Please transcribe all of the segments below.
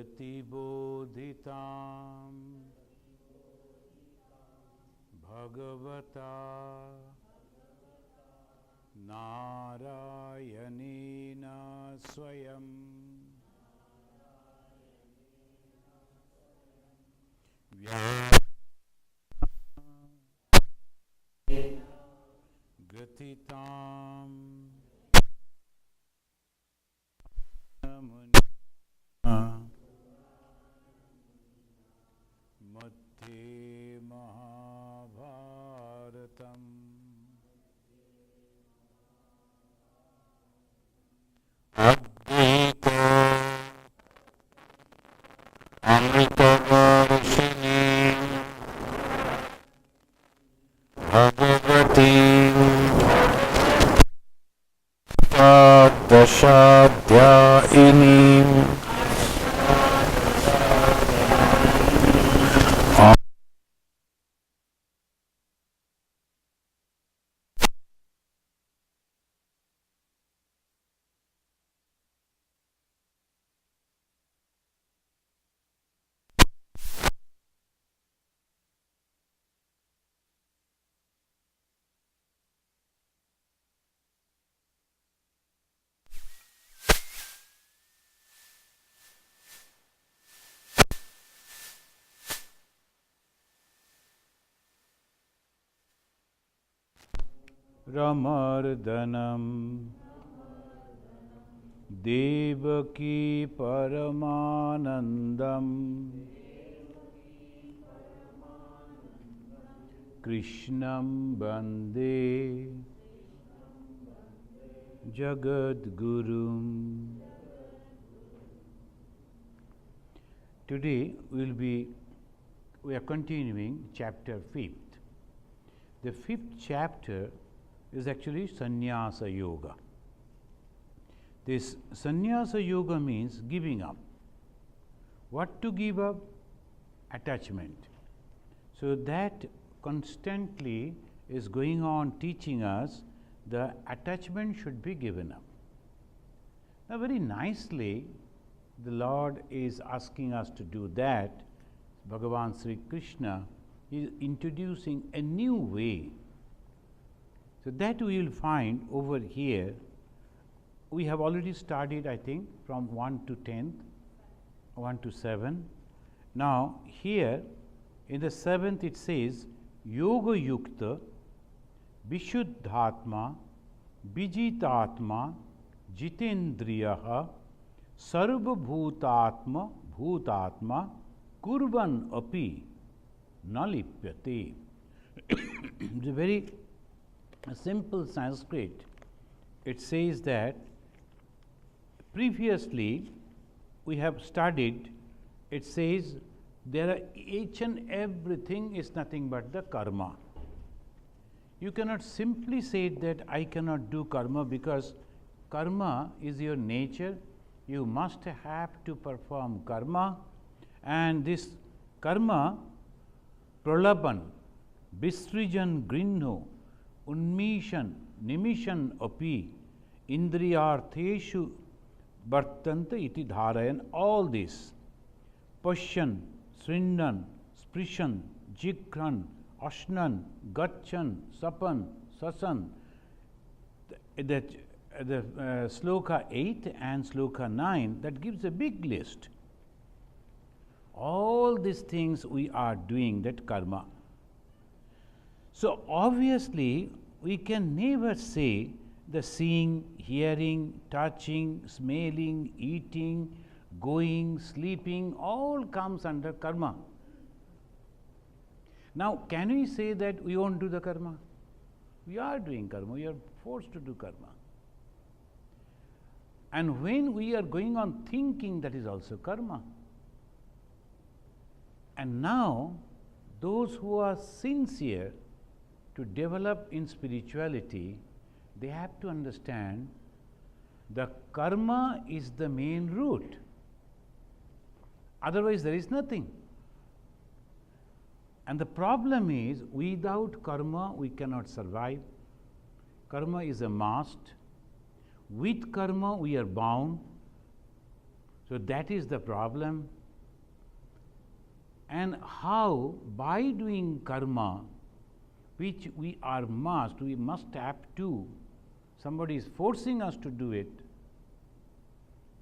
प्रतिबोधितां भगवता नारायणेन स्वयं ग्रथितां मध्ये महाभारतम् अमृतवर्षिणी भगवती दशाध्यायिनी रमर्दनम देवकी परमानंदम कृष्णं वंदे जगद्गुरुम. Today we are continuing chapter 5th. The 5th chapter is actually Sannyasa Yoga. This Sannyasa Yoga means giving up. What to give up? Attachment. So that constantly is going on teaching us the attachment should be given up. Now very nicely the Lord is asking us to do that. Bhagavan Sri Krishna is introducing a new way. So that we will find over here. We have already studied, I think, from 1 to 10th, 1 to 7. Now here in the 7th it says Yoga Yukta Vishuddhatma Vijitatma Jitendriyaha Sarva Bhutatma Bhutatma Kurvan Api Nalipyate. It's a very simple Sanskrit. It says that previously we have studied, it says there are each and everything is nothing but the karma. You cannot simply say that I cannot do karma because karma is your nature. You must have to perform karma, and this karma pralaban visrijan grinho unmishan nimishan api indriyartheshu vartanta iti dharayan. All this pashyan srindan sprishan jikran ashnan gachan sapan sasan, that the sloka 8 and sloka 9, that gives a big list. All these things we are doing, that karma. So obviously we can never say the seeing, hearing, touching, smelling, eating, going, sleeping, all comes under karma. Now can we say that we won't do the karma? We are doing karma, we are forced to do karma. And when we are going on thinking, that is also karma. And now those who are sincere to develop in spirituality, they have to understand the karma is the main root. Otherwise there is nothing. And the problem is, without karma we cannot survive. Karma is a must. With karma we are bound. So that is the problem. and how by doing karma, which we must have to, somebody is forcing us to do it,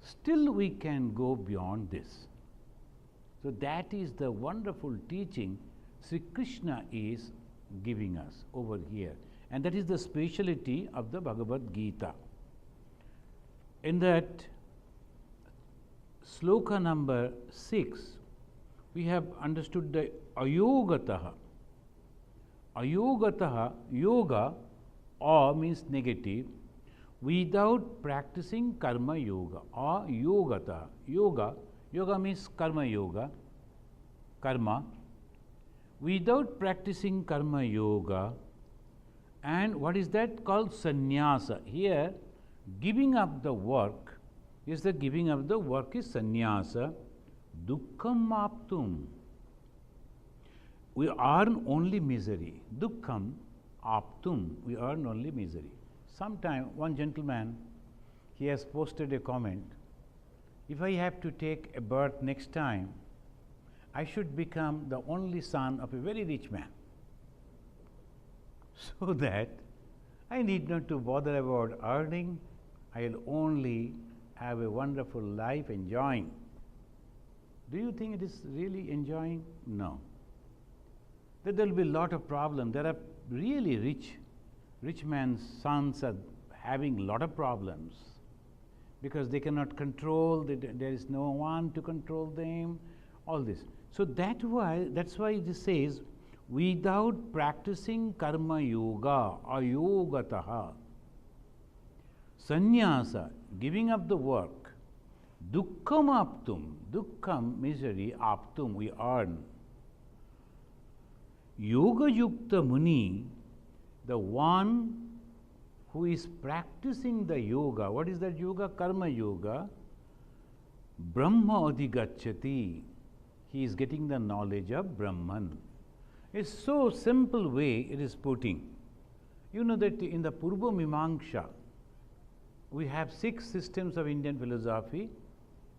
still we can go beyond this. So that is the wonderful teaching Sri Krishna is giving us over here, and that is the speciality of the Bhagavad Gita. In that sloka number 6, we have understood the ayogataha. Ayogataha, yoga, means negative, without practicing karma yoga, or yogataha. Yoga means karma yoga, karma. Without practicing karma yoga, and what is that called? Sannyasa. Here, giving up the work is sannyasa. Dukkham aptum. We earn only misery. Dukkham aptum. We earn only misery. Sometime one gentleman, he has posted a comment, if I have to take a birth next time, I should become the only son of a very rich man, so that I need not to bother about earning. I will only have a wonderful life enjoying. Do you think it is really enjoying? No. There will be a lot of problems. There are really rich man's sons are having a lot of problems because they cannot control, there is no one to control them, all this. So that's why it says, without practicing karma yoga, ayogataha, sannyasa, giving up the work, dukkham aptum, dukkham, misery, aptum, we earn. Yoga yukta muni, the one who is practicing the yoga. What is that yoga? Karma yoga. Brahma adhigacchati. He is getting the knowledge of Brahman. It's so simple way it is putting. You know that in the Purva Mimamsa, we have 6 systems of Indian philosophy,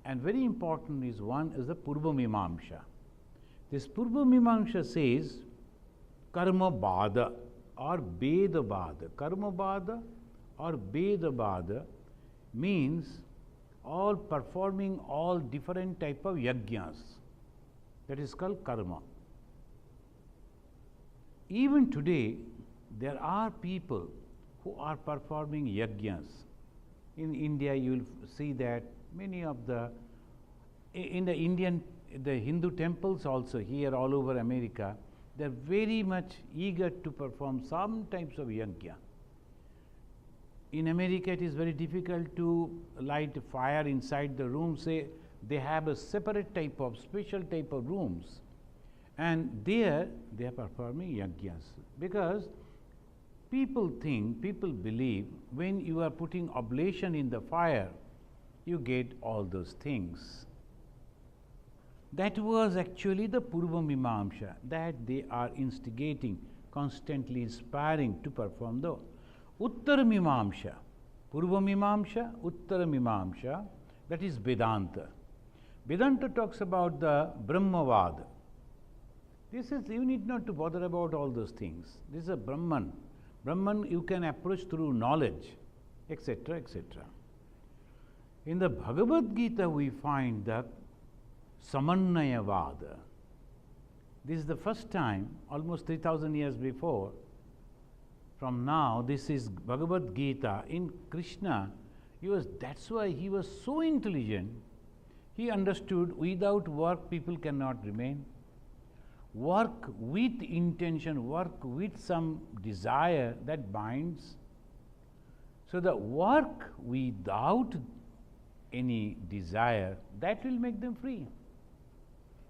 and very important is one is the Purva Mimamsa. This Purva Mimamsa says karma bada or Veda bada. Karma bada or Veda bada means all performing all different type of yajnas. That is called karma. Even today, there are people who are performing yajnas. In India, you will see that many of the Hindu temples also here all over America, they are very much eager to perform some types of yajna. In America, it is very difficult to light a fire inside the room. Say they have a separate type of, special type of rooms, and there they are performing yajnas, because people believe when you are putting oblation in the fire, you get all those things. That was actually the Purva Mimamsa, that they are instigating, constantly inspiring to perform the Uttara Mimamsa. Purva Mimamsa, Uttara Mimamsa, that is Vedanta. Vedanta talks about the Brahmavada. This is, you need not to bother about all those things. This is a Brahman. Brahman you can approach through knowledge, etc., etc. In the Bhagavad Gita, we find the Samannayavada. This is the first time, almost 3000 years before. From now, this is Bhagavad Gita. In Krishna, that's why he was so intelligent. He understood without work people cannot remain. Work with intention, work with some desire, that binds. So the work without any desire, that will make them free.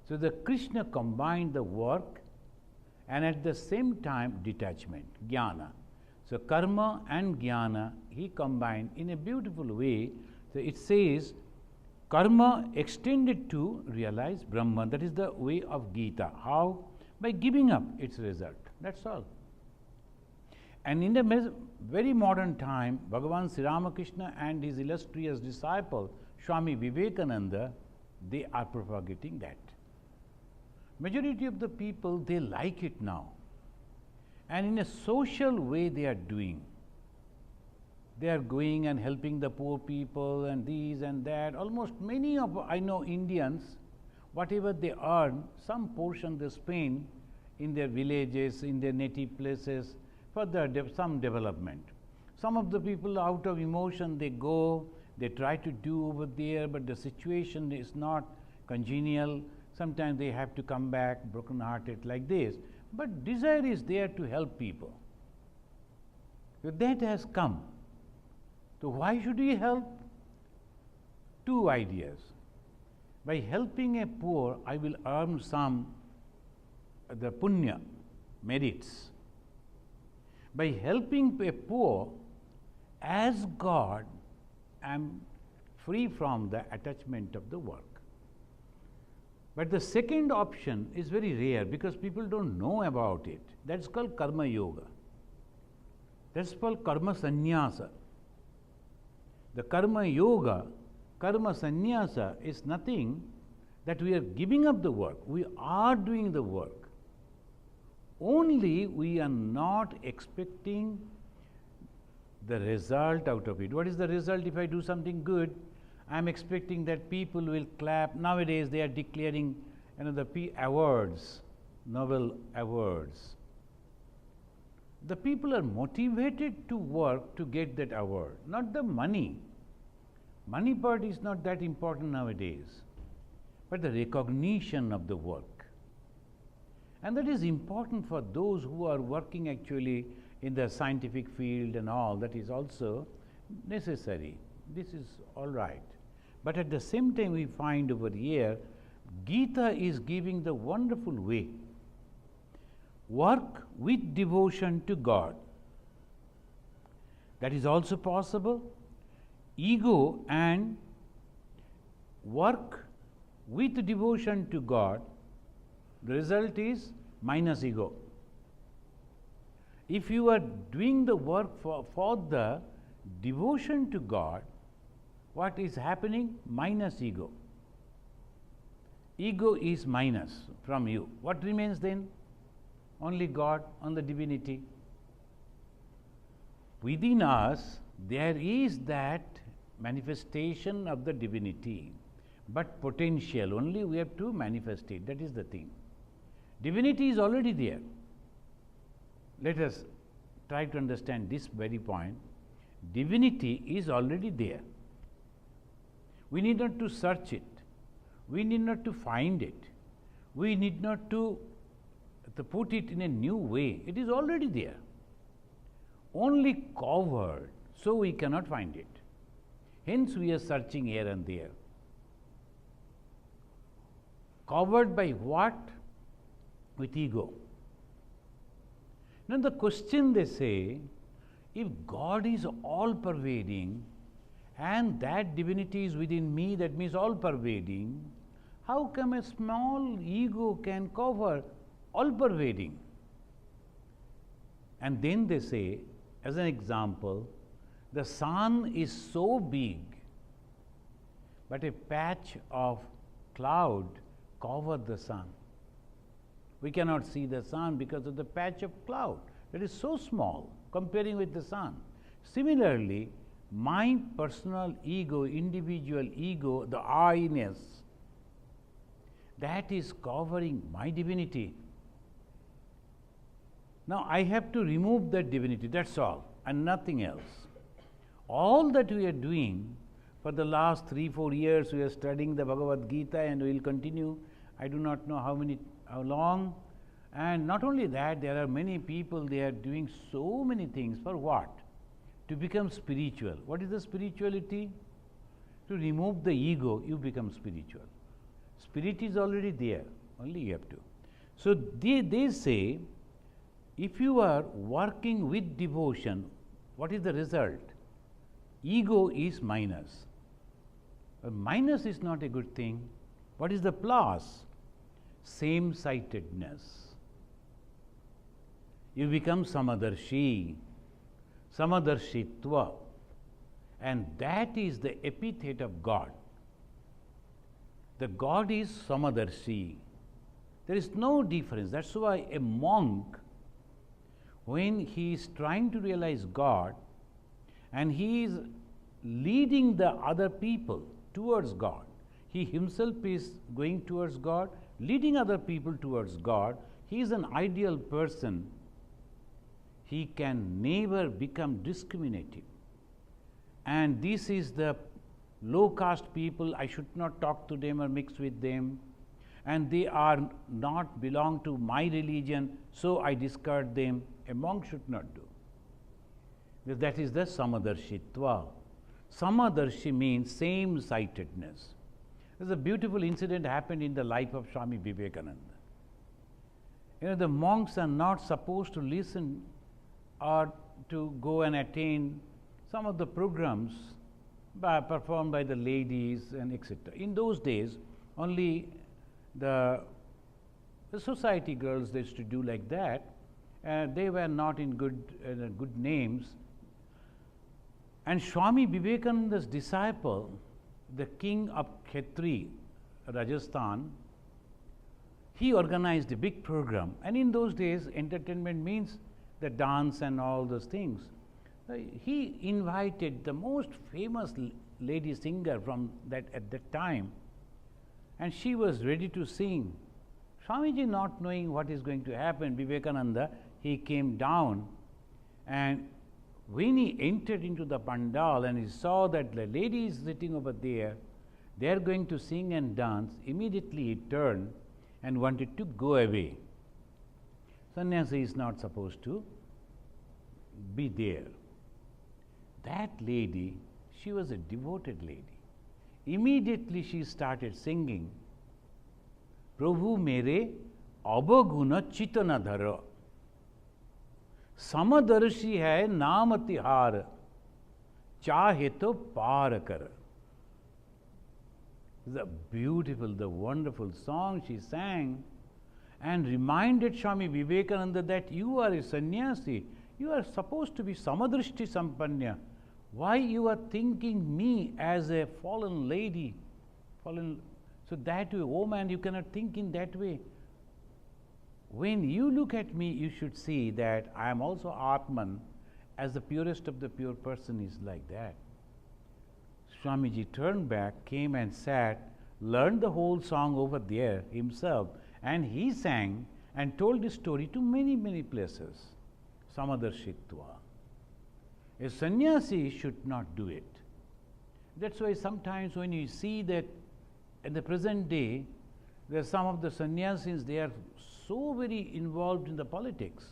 So the Krishna combined the work and at the same time detachment, jnana. So karma and jnana he combined in a beautiful way. So it says karma extended to realize Brahman. That is the way of Gita. How? By giving up its result. That's all. And in the very modern time, Bhagavan Sri Ramakrishna and his illustrious disciple, Swami Vivekananda, they are propagating that. Majority of the people, they like it now. And in a social way they are doing. They are going and helping the poor people and these and that. Almost many of, I know Indians, whatever they earn, some portion they spend in their villages, in their native places for some development. Some of the people out of emotion they go, they try to do over there, but the situation is not congenial. Sometimes they have to come back broken hearted like this. But desire is there to help people. So that has come. So why should we help? Two ideas. By helping a poor, I will earn some the punya, merits. By helping a poor, as God, I am free from the attachment of the work. But the second option is very rare because people don't know about it. That's called karma yoga. That's called karma sannyasa. The karma yoga, karma sannyasa is nothing that we are giving up the work. We are doing the work. Only we are not expecting the result out of it. What is the result if I do something good? I am expecting that people will clap. Nowadays they are declaring the awards, Nobel awards. The people are motivated to work to get that award, not the money. Money part is not that important nowadays, but the recognition of the work. And that is important for those who are working actually in the scientific field and all, that is also necessary. This is all right. But at the same time we find over here, Gita is giving the wonderful way. Work with devotion to God. That is also possible. Ego and work with devotion to God, the result is minus ego. If you are doing the work for the devotion to God, what is happening? Minus ego. Ego is minus from you. What remains then? Only God, only divinity. Within us, there is that manifestation of the divinity, but potential, only we have to manifest it. That is the thing. Divinity is already there. Let us try to understand this very point. Divinity is already there. We need not to search it. We need not to find it. We need not to put it in a new way. It is already there. Only covered, so we cannot find it. Hence we are searching here and there. Covered by what? With ego. Now the question they say, if God is all pervading and that divinity is within me, that means all pervading, how come a small ego can cover all pervading? And then they say, as an example, the sun is so big, but a patch of cloud covers the sun. We cannot see the sun because of the patch of cloud that is so small comparing with the sun. Similarly, my personal ego, individual ego, the I-ness, that is covering my divinity. Now I have to remove that divinity, that's all, and nothing else. All that we are doing for the last 3-4 years, we are studying the Bhagavad Gita and we will continue. I do not know how long. And not only that, there are many people, they are doing so many things for what? To become spiritual. What is the spirituality? To remove the ego, you become spiritual. Spirit is already there, only you have to. So they say, if you are working with devotion, what is the result? Ego is minus. But minus is not a good thing. What is the plus? Same-sightedness. You become samadarshi, samadarshitva, and that is the epithet of God. The God is samadarshi. There is no difference. That's why a monk, when he is trying to realize God and he is leading the other people towards God, he himself is going towards God, leading other people towards God, he is an ideal person. He can never become discriminative. And this is the low caste people, I should not talk to them or mix with them. And they are not belong to my religion, so I discard them. A monk should not do. That is the samadarshitva. Samadarshi means same-sightedness. There's a beautiful incident happened in the life of Swami Vivekananda. The monks are not supposed to listen or to go and attend some of the programs performed by the ladies and etc. In those days, only the society girls they used to do like that. They were not in good names. And Swami Vivekananda's disciple, the king of Khetri, Rajasthan, he organized a big program. And in those days, entertainment means the dance and all those things. He invited the most famous lady singer from that at that time, and she was ready to sing. Swamiji, not knowing what is going to happen, Vivekananda, he came down, and when he entered into the pandal and he saw that the lady is sitting over there, they are going to sing and dance, immediately he turned and wanted to go away. Sannyasi is not supposed to be there. That lady, she was a devoted lady. Immediately she started singing, Prabhu mere abaguna chitana dhara, samadarshi hai naam tihar, chahe to paar kar. The beautiful, the wonderful song she sang and reminded Swami Vivekananda that you are a sannyasi, you are supposed to be samadrishti sampanya. Why you are thinking me as a fallen lady? So that way, oh man, you cannot think in that way. When you look at me, you should see that I am also Atman, as the purest of the pure person is like that. Swamiji turned back, came and sat, learned the whole song over there himself, and he sang and told this story to many, many places. Samadarshitva. A sannyasi should not do it. That's why sometimes when you see that at the present day, there are some of the sannyasis, they are so very involved in the politics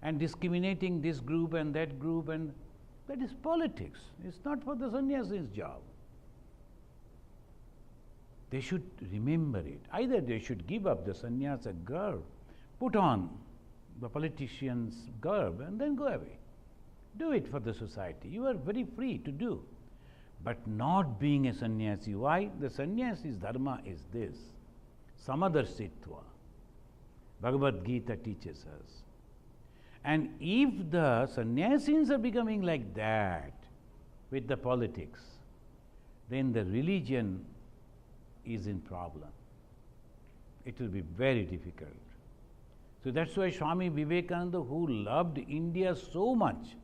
and discriminating this group and that group, and that is politics. It's not for the sannyasi's job. They should remember it. Either they should give up the sannyasa garb, put on the politician's garb and then go away. Do it for the society. You are very free to do. But not being a sannyasi. Why? The sannyasi's dharma is this. Samadarshitva. Bhagavad Gita teaches us. And if the sannyasins are becoming like that with the politics, then the religion is in problem. It will be very difficult. So that's why Swami Vivekananda, who loved India so much,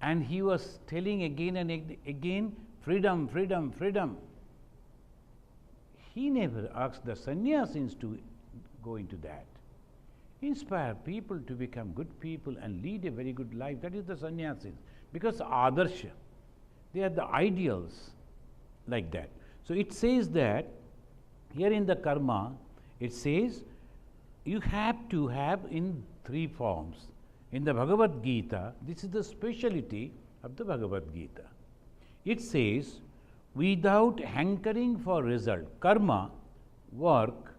and he was telling again and again, freedom, freedom, freedom. He never asked the sannyasins to go into that. Inspire people to become good people and lead a very good life. That is the sannyasis. Because adarsha, they are the ideals like that. So it says that here in the karma, it says you have to have in three forms. In the Bhagavad Gita, this is the speciality of the Bhagavad Gita. It says, without hankering for result, karma, work,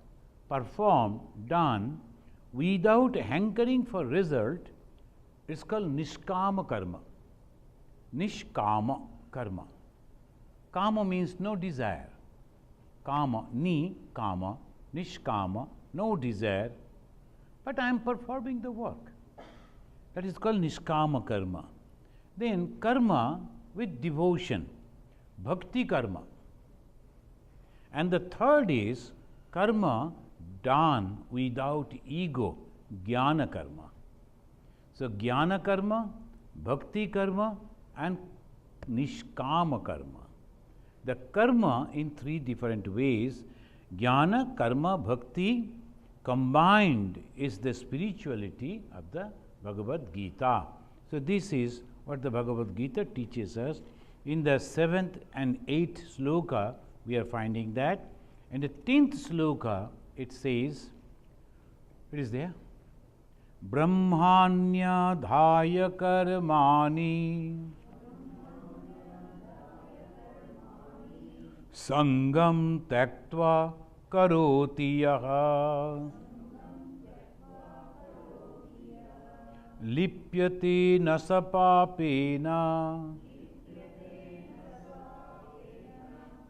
performed, done, without hankering for result, it's called nishkama karma. Nishkama karma. Kama means no desire. Kama, ni, kama, nishkama, no desire, but I am performing the work. That is called nishkama karma. Then karma with devotion, bhakti karma. And the third is karma done without ego, jnana karma. So, jnana karma, bhakti karma and nishkama karma. The karma in three different ways, jnana, karma, bhakti combined is the spirituality of the Bhagavad Gita. So, this is what the Bhagavad Gita teaches us. In the 7th and 8th sloka, we are finding that. In the 10th sloka, it says, it is there, Brahmanya dhaya karmani sangam taktva karoti yaha lipyate nasapapena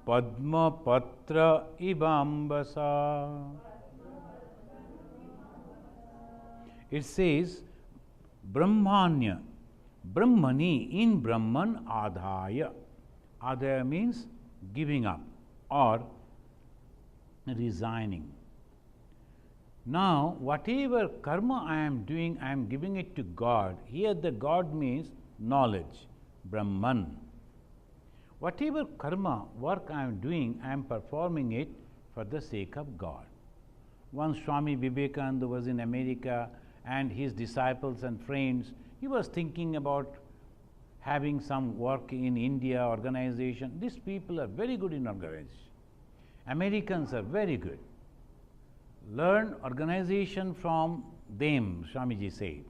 padma patra ibambasa. It says Brahmanya, Brahmani, in Brahman adhaya. Adhaya means giving up or resigning. Now, whatever karma I am doing, I am giving it to God. Here the God means knowledge, Brahman. Whatever karma work I am doing, I am performing it for the sake of God. Once Swami Vivekananda was in America and his disciples and friends, he was thinking about having some work in India, organization. These people are very good in organization. Americans are very good. Learn organization from them, Swamiji said.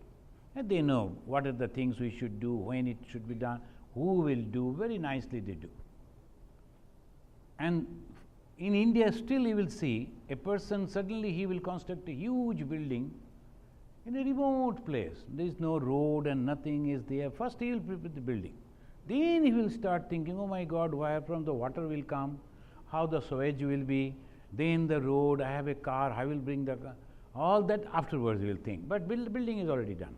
And they know what are the things we should do, when it should be done, who will do, very nicely they do. And in India still you will see a person, suddenly he will construct a huge building in a remote place. There is no road and nothing is there. First he will prepare the building. Then he will start thinking, oh my God, where from the water will come, how the sewage will be, then the road, I have a car, I will bring the car. All that afterwards he will think. But building is already done.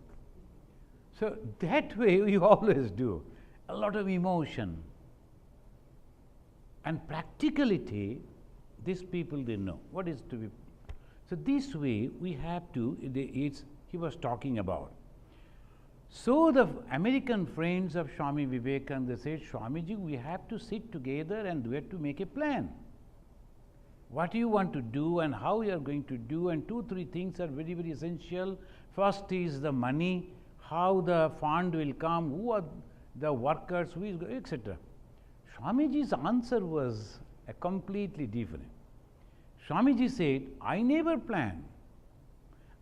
So that way we always do. A lot of emotion. And practicality, these people, they know what is to be. So this way we have to, he was talking about. So the American friends of Swami Vivekananda said, Swamiji, we have to sit together and we have to make a plan. What you want to do and how you are going to do, and 2-3 things are very, very essential. First is the money, how the fund will come, who are the workers, who is, etc. Swamiji's answer was a completely different. Swamiji said, I never plan.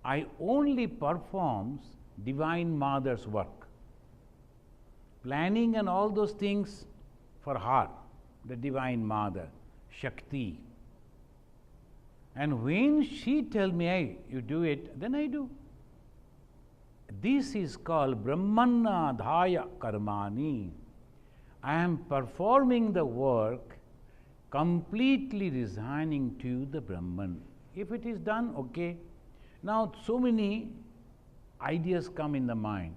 I only performs Divine Mother's work. Planning and all those things for her, the Divine Mother, Shakti. And when she tells me, hey, you do it, then I do. This is called Brahmana dhaya karmani. I am performing the work completely resigning to the Brahman. If it is done, okay. Now, so many ideas come in the mind.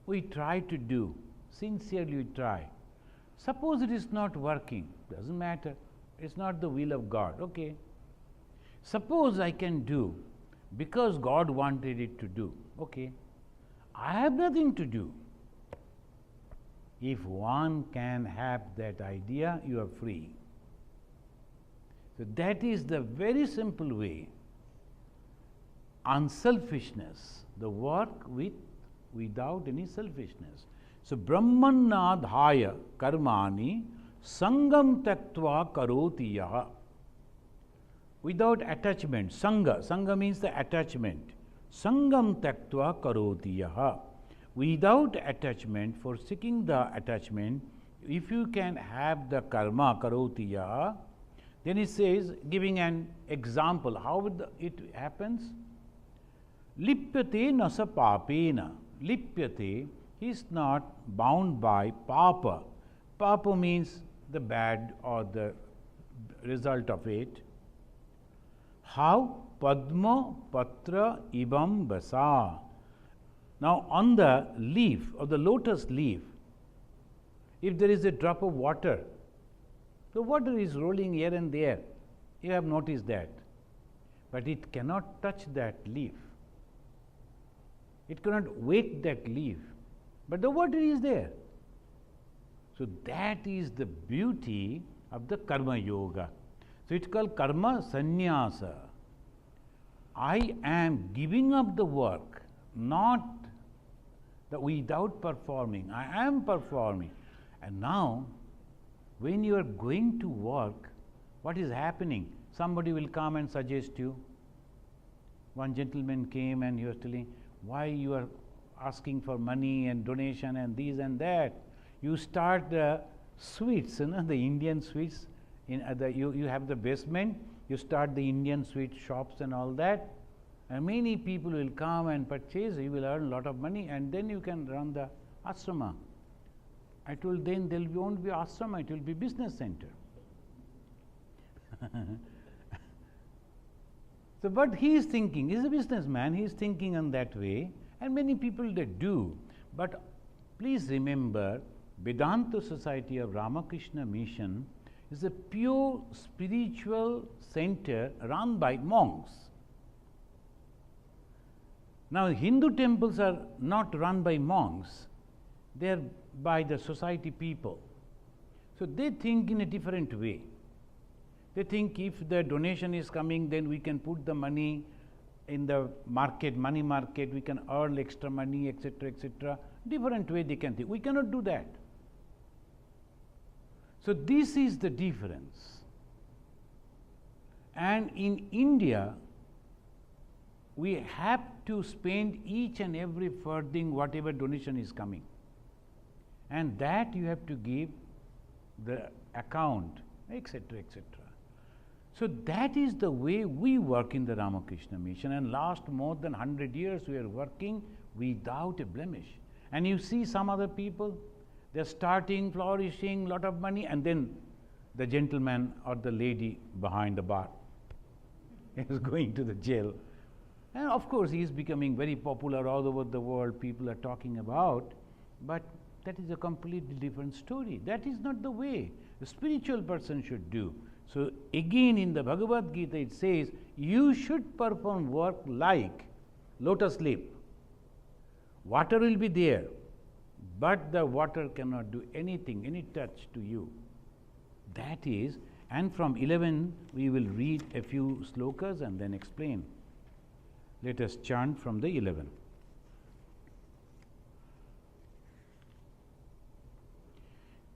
We try to do, sincerely we try. Suppose it is not working, doesn't matter. It's not the will of God, okay. Suppose I can do because God wanted it to do, okay. I have nothing to do. If one can have that idea, you are free. So that is the very simple way. Unselfishness, the work without any selfishness. So Brahmana dhaya karmani sangam taktva karoti yaha. Without attachment, sangha means the attachment. Sangam taktva karoti yaha. Without attachment, forsaking the attachment, if you can have the karma karoti yaha, then it says, giving an example, how it happens? Lipyate nasa papena. Lipyate, he is not bound by papa. Papa means the bad or the result of it. How? Padma patra ibam basa. Now, on the leaf of the lotus leaf, if there is a drop of water, the water is rolling here and there. You have noticed that. but it cannot touch that leaf. It cannot wet that leaf, but the water is there. So that is the beauty of the karma yoga. So it's called karma sannyasa. I am giving up the work, not the without performing. I am performing. And now, when you are going to work, what is happening? Somebody will come and suggest you. One gentleman came and he was telling, why you are asking for money and donation and this and that. You start the sweets, the Indian sweets. You have the basement, you start the Indian sweet shops and all that. And many people will come and purchase, you will earn a lot of money, and then you can run the ashrama. I told then there won't be ashrama, it will be business center. So, but he is thinking, he is a businessman, he is thinking in that way, and many people they do. But please remember, Vedanta Society of Ramakrishna Mission is a pure spiritual center run by monks. Now, Hindu temples are not run by monks, they are by the society people. So, they think in a different way. They think if the donation is coming, then we can put the money in the market, money market, we can earn extra money, etc., etc. Different way they can think. We cannot do that. So, this is the difference. And in India, we have to spend each and every farthing, whatever donation is coming. And that you have to give the account, etc., etc. So, that is the way we work in the Ramakrishna Mission, and last more than 100 years we are working without a blemish. And you see some other people, they are starting, flourishing, lot of money, and then the gentleman or the lady behind the bar is going to the jail. And of course, he is becoming very popular all over the world, people are talking about, but that is a completely different story. That is not the way a spiritual person should do. So, again in the Bhagavad Gita it says, you should perform work like lotus leaf. Water will be there, but the water cannot do anything, any touch to you. That is, and from 11 we will read a few slokas and then explain. Let us chant from the 11.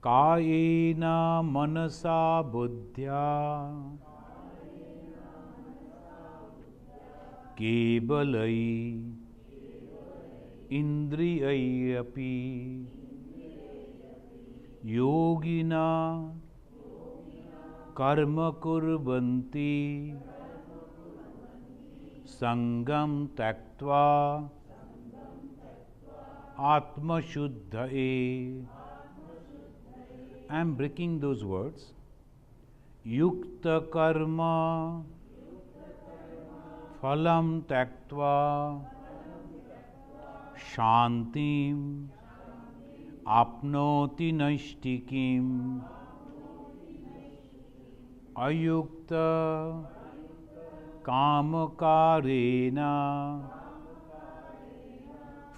Kayena manasa buddhya kebalai indriyai api yogina karma kurvanti sangam taktva atma shuddhaye. I am breaking those words. Yukta karma phalam taktva shantim apnoti naishtikim ayukta kamakarena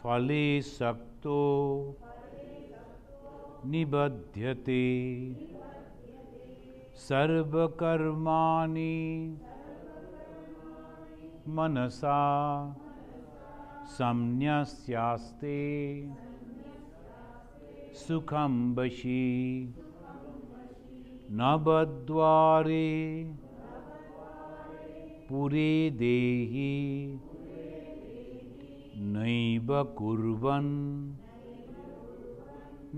phale sakto nibadhyate sarva karmani manasa samnyasyaste sukham vashi nabadware pure dehi naiva kurvan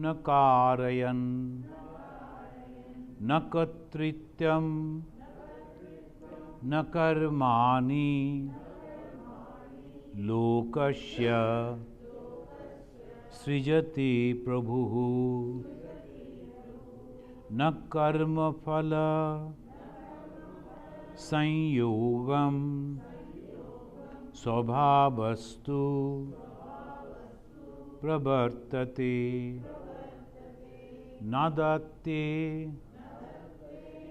nakarayan nakatrityam nakarmani lokasya srijati prabhu nakarma phala sanyogam svabhavastu pravartate nadatte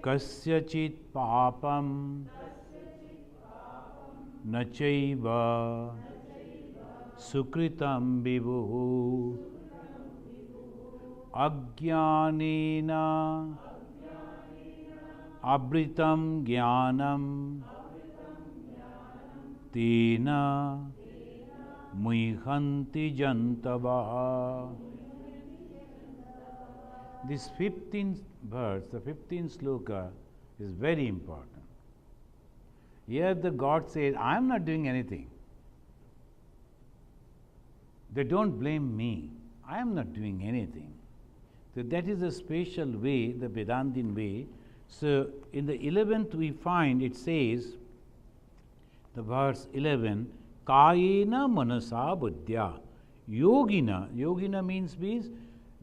kasyachit papam nachaiva sukritam vibhu ajnanena abritam jnanam tena muhanti jantava. This 15th verse, the 15th sloka, is very important. Here the God says, I am not doing anything. They don't blame me. I am not doing anything. So that is a special way, the Vedantin way. So in the 11th we find it says, the verse 11, Kayena manasa buddhya. Yogina means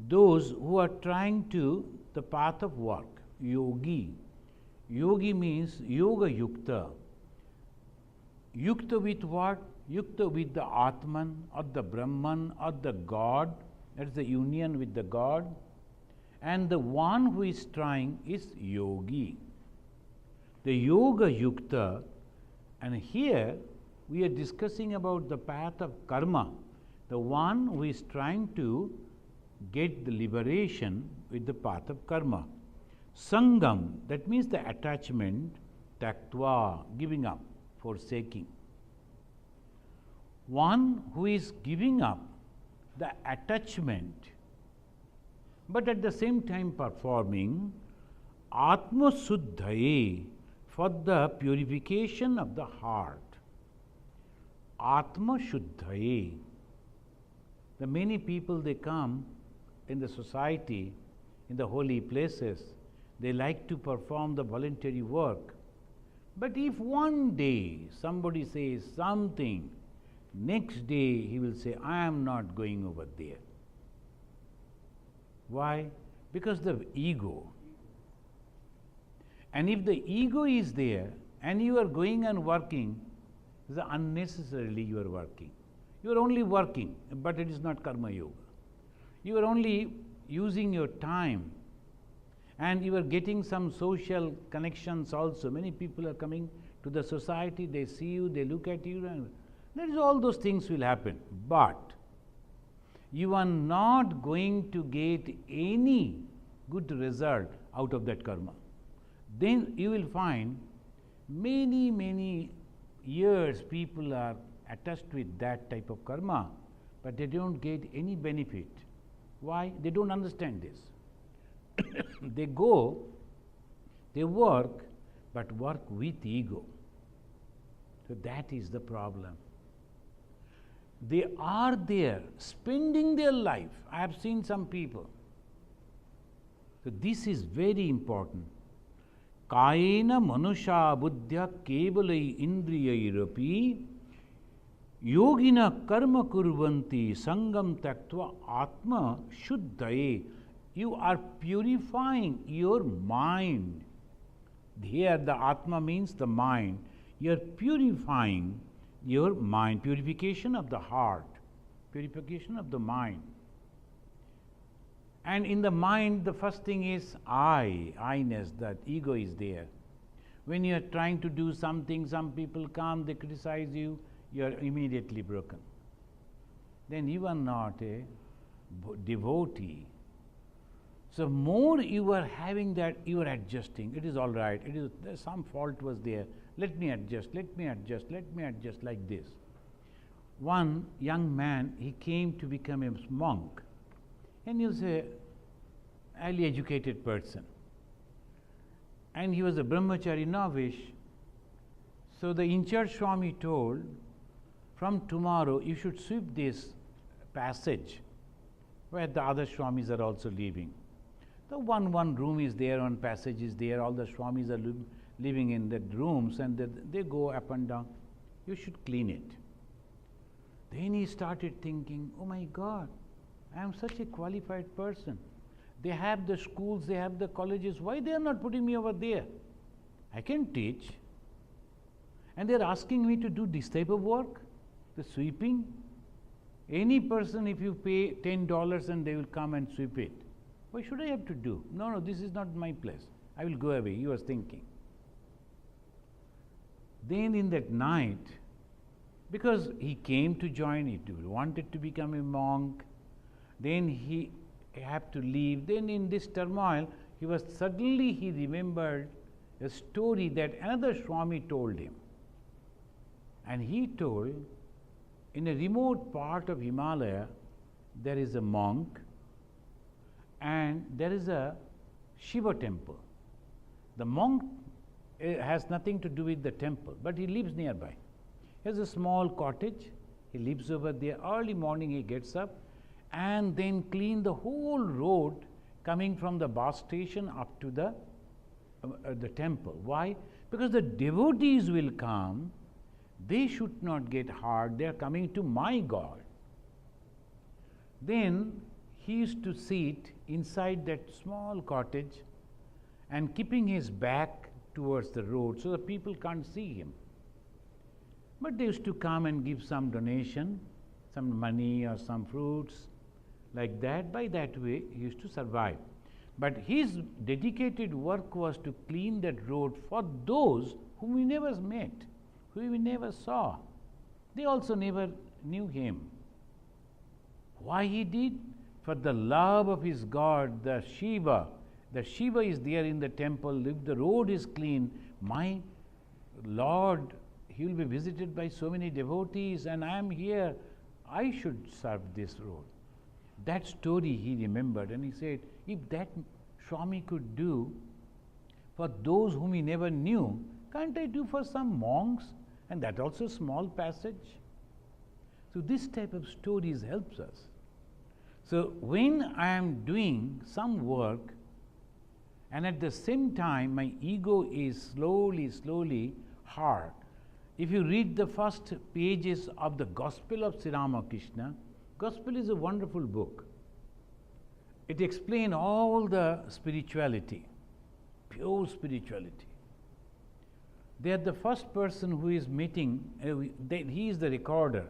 those who are trying to the path of work. Yogi means yoga yukta. Yukta with what? Yukta with the Atman or the Brahman or the God. That's the union with the God. And the one who is trying is yogi. The yoga yukta. And here we are discussing about the path of karma. The one who is trying to get the liberation with the path of karma. Sangam, that means the attachment, taktva, giving up, forsaking. One who is giving up the attachment, but at the same time performing Atma Suddhaye for the purification of the heart. Atma Shuddhaye. The many people they come in the society, in the holy places, they like to perform the voluntary work. But if one day somebody says something, next day he will say, I am not going over there. Why? Because the ego. And if the ego is there and you are going and working, unnecessarily you are working. You are only working, but it is not karma yoga. You are only using your time, and you are getting some social connections also. Many people are coming to the society, they see you, they look at you, and there is all those things will happen. But you are not going to get any good result out of that karma. Then you will find many years people are attached with that type of karma, but they don't get any benefit. Why? They don't understand this. They go, they work, but work with ego. So that is the problem. They are there spending their life. I have seen some people. So this is very important. Kayena manusha buddhya kevalai indriyairapi yogina karma kurvanti sangam taktva atma shuddhaye. You are purifying your mind. Here the atma means the mind. You are purifying your mind, purification of the heart, purification of the mind. And in the mind, the first thing is I-ness, that ego is there. When you are trying to do something, some people come, they criticize you, you are immediately broken. Then you are not a devotee. So more you are having that, you are adjusting. It is all right. It is some fault was there. Let me adjust, like this. One young man, he came to become a monk. And he was a highly educated person. And he was a brahmachari novice. So the in-charge Swami told, from tomorrow you should sweep this passage where the other Swamis are also living. The one room is there, one passage is there, all the Swamis are living in the rooms, and they go up and down. You should clean it. Then he started thinking, oh my God, I am such a qualified person. They have the schools, they have the colleges. Why they are not putting me over there? I can teach. And they are asking me to do this type of work, the sweeping. Any person, if you pay $10 and they will come and sweep it. Why should I have to do? No, this is not my place. I will go away, he was thinking. Then in that night, because he came to join, he wanted to become a monk, then he had to leave. Then in this turmoil, he remembered a story that another Swami told him. And he told, in a remote part of Himalaya, there is a monk and there is a Shiva temple. The monk has nothing to do with the temple, but he lives nearby. He has a small cottage, he lives over there. Early morning he gets up and then clean the whole road coming from the bus station up to the temple. Why? Because the devotees will come, they should not get hurt, they are coming to my God. Then he used to sit inside that small cottage and keeping his back towards the road so the people can't see him. But they used to come and give some donation, some money or some fruits, like that. By that way, he used to survive. But his dedicated work was to clean that road for those whom he never met, whom he never saw. They also never knew him. Why he did? For the love of his God, the Shiva. The Shiva is there in the temple. If the road is clean, my Lord, he will be visited by so many devotees, and I am here. I should serve this road. That story he remembered, and he said, if that Swami could do for those whom he never knew, can't I do for some monks? And that also small passage. So this type of stories helps us. So when I am doing some work, and at the same time my ego is slowly hard. If you read the first pages of the Gospel of Sri Ramakrishna, Gospel is a wonderful book. It explains all the spirituality, pure spirituality. They are the first person who is meeting, he is the recorder.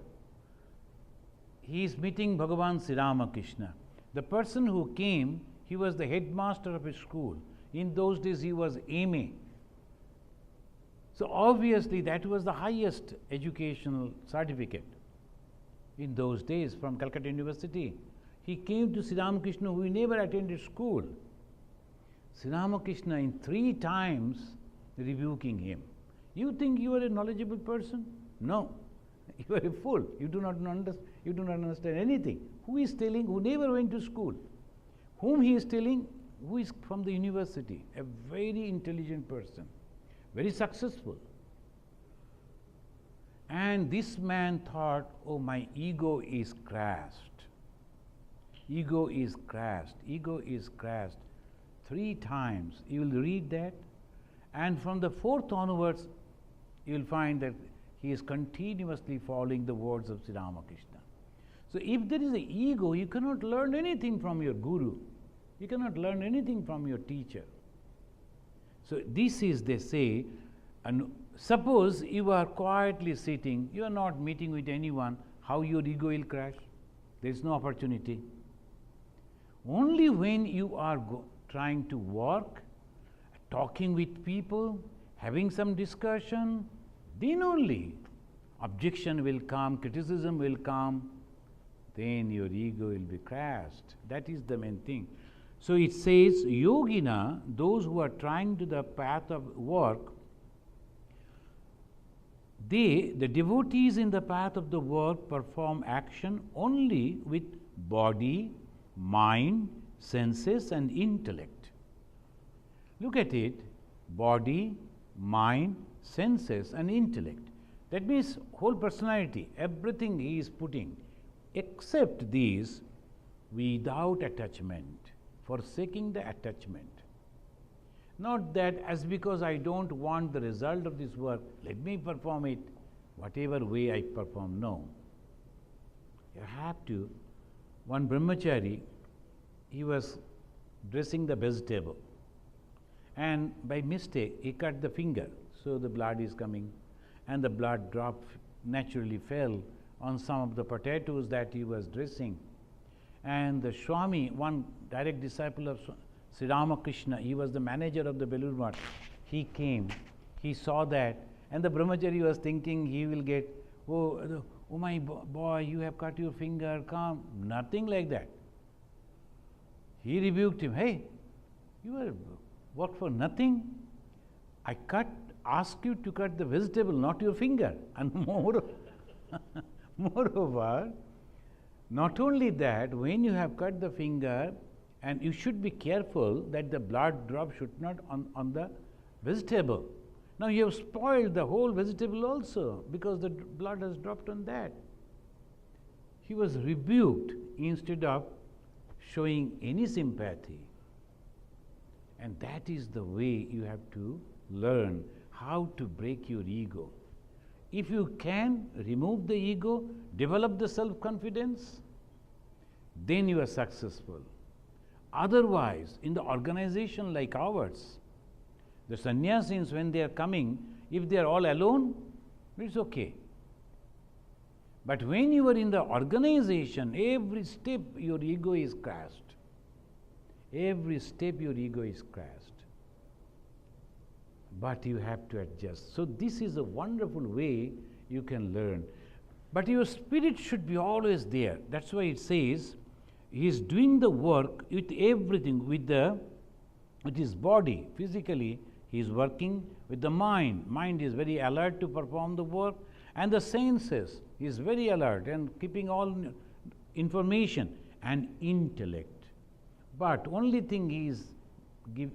He is meeting Bhagavan Sri Ramakrishna. The person who came, he was the headmaster of his school. In those days he was MA. So obviously that was the highest educational certificate in those days from Calcutta University. He came to Sri Ramakrishna who never attended school. Sri Ramakrishna in 3 times rebuking him. You think you are a knowledgeable person? No. You are a fool. You do not understand anything. Who is telling? Who never went to school? Whom he is telling? Who is from the university? A very intelligent person, very successful. And this man thought, oh, my ego is crashed. Ego is crashed. Ego is crashed. 3 times. You will read that. And from the 4th onwards, you will find that he is continuously following the words of Sri Ramakrishna. So if there is an ego, you cannot learn anything from your guru. You cannot learn anything from your teacher. So this is, they say, and suppose you are quietly sitting, you are not meeting with anyone, how your ego will crash? There is no opportunity. Only when you are trying to work, talking with people, having some discussion, then only objection will come, criticism will come, then your ego will be crashed. That is the main thing. So it says, yogina, those who are trying to the path of work, the devotees in the path of the work perform action only with body, mind, senses and intellect. Look at it, body, mind, senses and intellect. That means whole personality, everything he is putting, except these, without attachment, forsaking the attachment. Not that as because I don't want the result of this work, let me perform it whatever way I perform. No. You have to. One brahmachari, he was dressing the vegetable and by mistake he cut the finger, so the blood is coming, and the blood drop naturally fell on some of the potatoes that he was dressing. And the Swami, one direct disciple of Sri Ramakrishna, he was the manager of the Belur Math. He came, he saw that, and the brahmachari was thinking he will get oh my boy, you have cut your finger, come. Nothing like that. He rebuked him. Hey, you are work for nothing. I ask you to cut the vegetable, not your finger. And moreover, not only that, when you have cut the finger, and you should be careful that the blood drop should not on the vegetable. Now you have spoiled the whole vegetable also because the blood has dropped on that. He was rebuked instead of showing any sympathy. And that is the way you have to learn how to break your ego. If you can remove the ego, develop the self-confidence, then you are successful. Otherwise, in the organization like ours, the sannyasis, when they are coming, if they are all alone, it's okay. But when you are in the organization, every step your ego is crushed. Every step your ego is crushed. But you have to adjust. So this is a wonderful way you can learn. But your spirit should be always there. That's why it says, he is doing the work with everything, with his body. Physically, he is working with the mind. Mind is very alert to perform the work. And the senses, he is very alert and keeping all information. And intellect. But only thing he is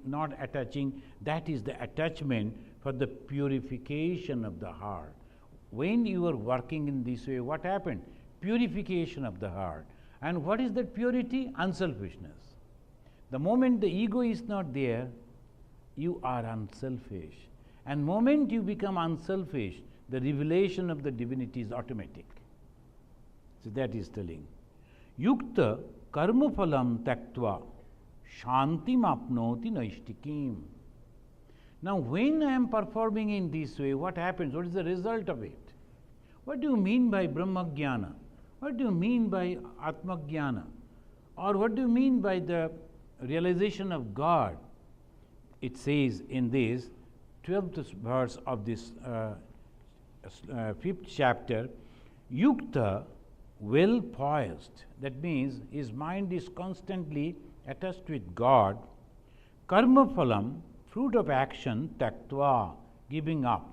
not attaching, that is the attachment for the purification of the heart. When you are working in this way, what happened? Purification of the heart. And what is that purity? Unselfishness. The moment the ego is not there, you are unselfish. And moment you become unselfish, the revelation of the divinity is automatic. So that is telling. Yukta karma phalam taktva shantim apnoti naishtikim. Now when I am performing in this way, what happens? What is the result of it? What do you mean by Brahma-jnana? What do you mean by Atma-jnana? Or what do you mean by the realization of God? It says in this 12th verse of this 5th chapter, Yukta, well poised. That means his mind is constantly attached with God. Karma phalam, fruit of action, taktva, giving up.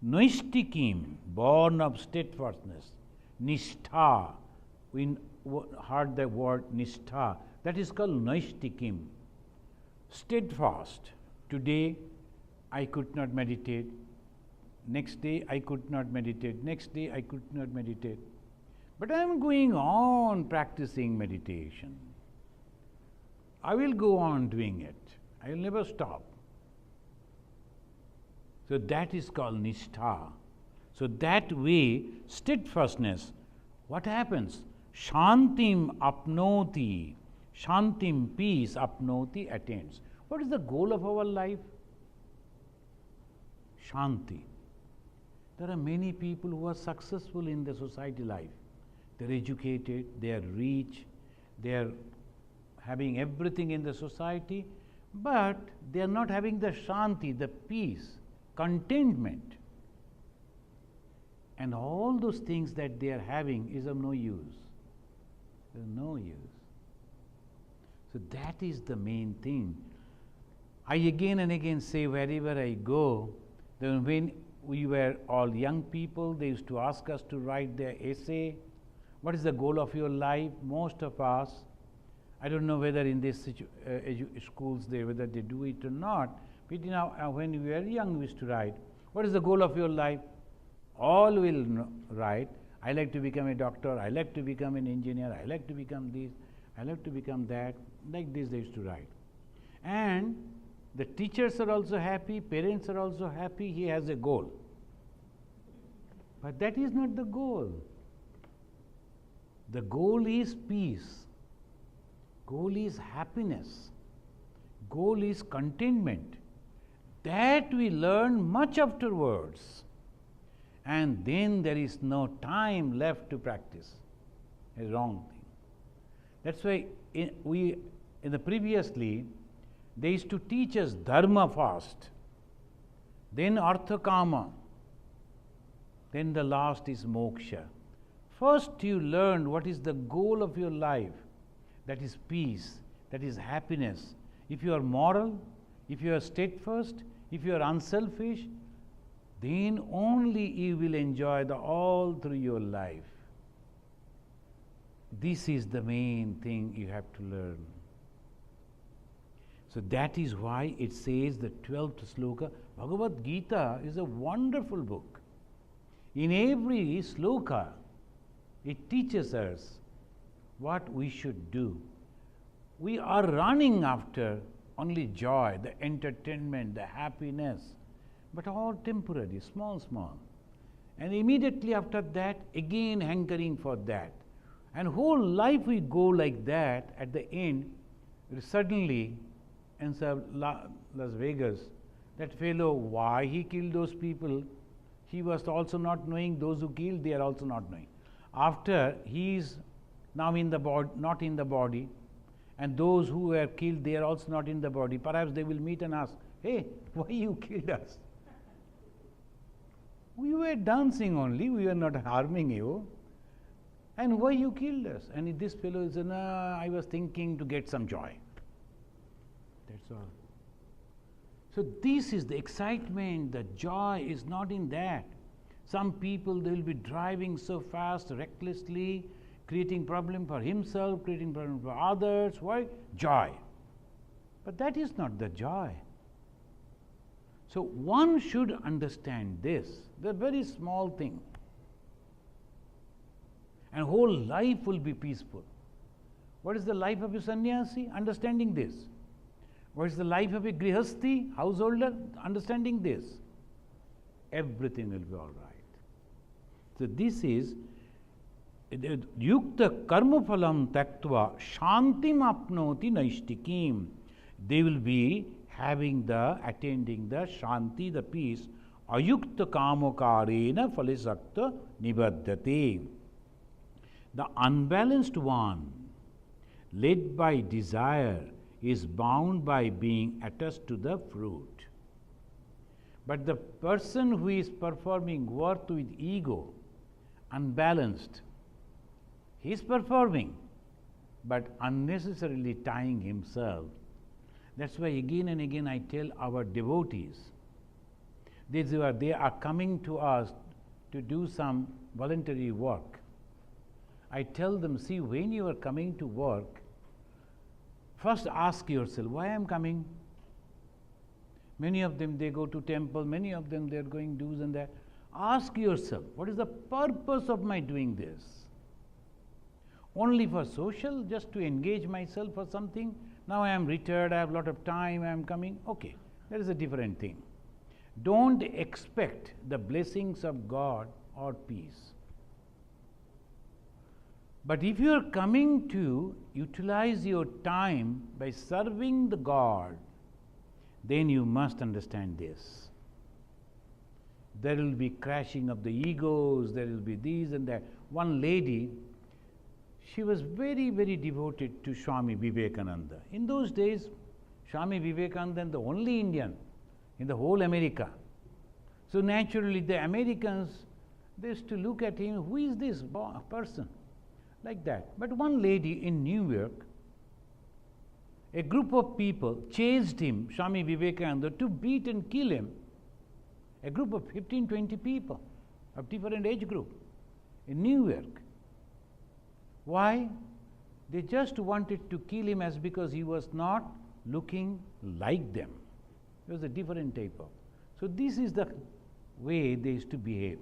Noishtikim, born of steadfastness. Nishtha, we heard the word nishtha, that is called noishtikim. Steadfast. Today I could not meditate. Next day I could not meditate. Next day I could not meditate. But I am going on practicing meditation. I will go on doing it. I will never stop. So that is called nishtha. So that way, steadfastness, what happens? Shantim apnoti, shantim, peace, apnoti, attains. What is the goal of our life? Shanti. There are many people who are successful in the society life. They are educated, they are rich, they are having everything in the society, but they are not having the shanti, the peace, contentment. And all those things that they are having is of no use. There is no use. So that is the main thing. I again and again say wherever I go, then when we were all young people, they used to ask us to write their essay. What is the goal of your life? Most of us, I don't know whether in these schools whether they do it or not, but when we were young we used to write, what is the goal of your life? All will write, I like to become a doctor, I like to become an engineer, I like to become this, I like to become that, like this they used to write. And the teachers are also happy, parents are also happy, he has a goal. But that is not the goal. The goal is peace. Goal is happiness. Goal is contentment. That we learn much afterwards. And then there is no time left to practice. A wrong thing. That's why previously, they used to teach us dharma first, then artha kama, then the last is moksha. First you learn what is the goal of your life. That is peace, that is happiness. If you are moral, if you are steadfast, if you are unselfish, then only you will enjoy all through your life. This is the main thing you have to learn. So that is why it says the 12th sloka. Bhagavad Gita is a wonderful book. In every sloka, it teaches us what we should do. We are running after only joy, the entertainment, the happiness, but all temporary, small, small. And immediately after that, again hankering for that. And whole life we go like that. At the end, suddenly, in Las Vegas, that fellow, why he killed those people, he was also not knowing. Those who killed, they are also not knowing. After he is now in the body, not in the body, and those who were killed, they are also not in the body. Perhaps they will meet and ask, hey, why you killed us? We were dancing only, we were not harming you. And why you killed us? And this fellow is, no, I was thinking to get some joy. That's all. So this is the excitement, the joy is not in that. Some people, they will be driving so fast, recklessly, creating problem for himself, creating problem for others. Why? Joy. But that is not the joy. So one should understand this, the very small thing. And whole life will be peaceful. What is the life of a sannyasi? Understanding this. What is the life of a grihasti, householder? Understanding this. Everything will be all right. So this is yukta karma phalam taktva shantim apnoti naishtikim. They will be attending the shanti, the peace, ayukta kamokarena phalisakta nibaddhate. The unbalanced one, led by desire, is bound by being attached to the fruit. But the person who is performing work with ego, unbalanced, he is performing, but unnecessarily tying himself. That's why again and again I tell our devotees, they are coming to us to do some voluntary work. I tell them, see, when you are coming to work, first ask yourself, why I am coming? Many of them, they go to temple, many of them, they are going do's and that. Ask yourself, what is the purpose of my doing this? Only for social, just to engage myself for something? Now I am retired, I have a lot of time, I am coming. Okay, that is a different thing. Don't expect the blessings of God or peace. But if you are coming to utilize your time by serving the God, then you must understand this. There will be crashing of the egos, there will be these and that. One lady, she was very, very devoted to Swami Vivekananda. In those days, Swami Vivekananda is the only Indian in the whole America. So naturally the Americans, they used to look at him, who is this person? Like that. But one lady in New York, a group of people chased him, Swami Vivekananda, to beat and kill him. A group of 15, 20 people of different age group in New York. Why? They just wanted to kill him as because he was not looking like them. He was a different type of. So this is the way they used to behave.